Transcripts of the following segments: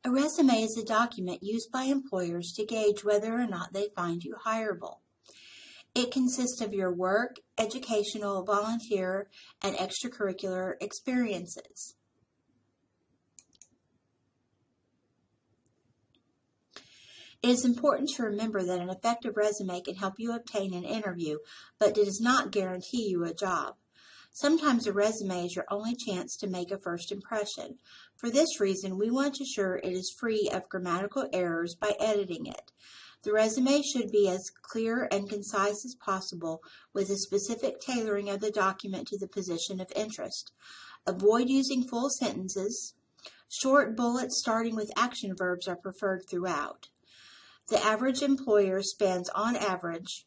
A resume is a document used by employers to gauge whether or not they find you hireable. It consists of your work, educational, volunteer, and extracurricular experiences. It is important to remember that an effective resume can help you obtain an interview, but it does not guarantee you a job. Sometimes a resume is your only chance to make a first impression. For this reason, we want to ensure it is free of grammatical errors by editing it. The resume should be as clear and concise as possible, with a specific tailoring of the document to the position of interest. Avoid using full sentences. Short bullets starting with action verbs are preferred throughout. The average employer spends, on average,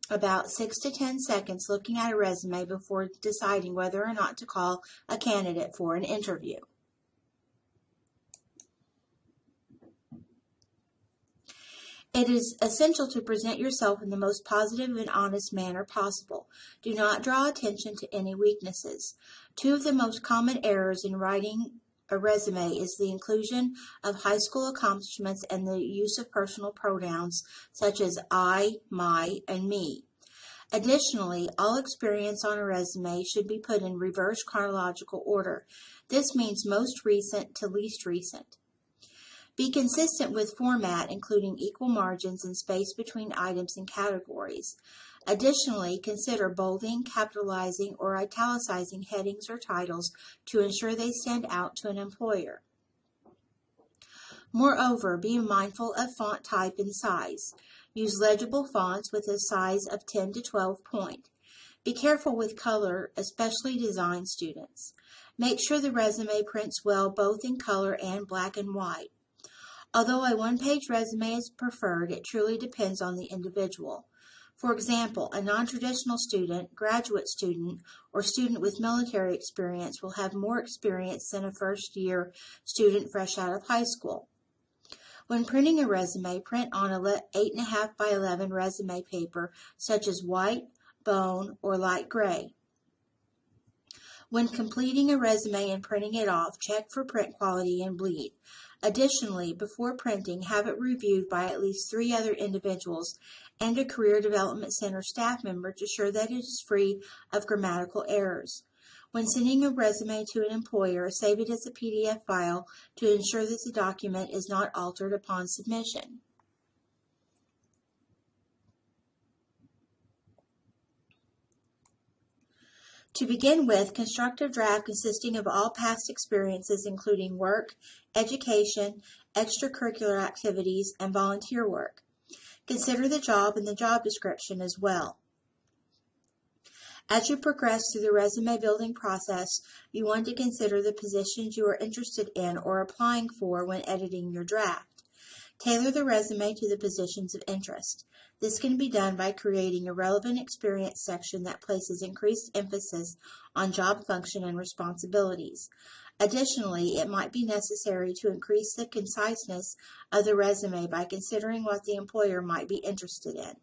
about 6 to 10 seconds looking at a resume before deciding whether or not to call a candidate for an interview. It is essential to present yourself in the most positive and honest manner possible. Do not draw attention to any weaknesses. Two of the most common errors in writing a resume is the inclusion of high school accomplishments and the use of personal pronouns such as I, my, and me. Additionally, all experience on a resume should be put in reverse chronological order. This means most recent to least recent. Be consistent with format, including equal margins and space between items and categories. Additionally, consider bolding, capitalizing, or italicizing headings or titles to ensure they stand out to an employer. Moreover, be mindful of font type and size. Use legible fonts with a size of 10 to 12 point. Be careful with color, especially design students. Make sure the resume prints well both in color and black and white. Although a one-page resume is preferred, it truly depends on the individual. For example, a non-traditional student, graduate student, or student with military experience will have more experience than a first-year student fresh out of high school. When printing a resume, print on a 8.5 by 11 resume paper, such as white, bone, or light gray. When completing a resume and printing it off, check for print quality and bleed. Additionally, before printing, have it reviewed by at least 3 other individuals and a Career Development Center staff member to ensure that it is free of grammatical errors. When sending a resume to an employer, save it as a PDF file to ensure that the document is not altered upon submission. To begin with, construct a draft consisting of all past experiences, including work, education, extracurricular activities, and volunteer work. Consider the job and the job description as well. As you progress through the resume building process, you want to consider the positions you are interested in or applying for when editing your draft. Tailor the resume to the positions of interest. This can be done by creating a relevant experience section that places increased emphasis on job function and responsibilities. Additionally, it might be necessary to increase the conciseness of the resume by considering what the employer might be interested in.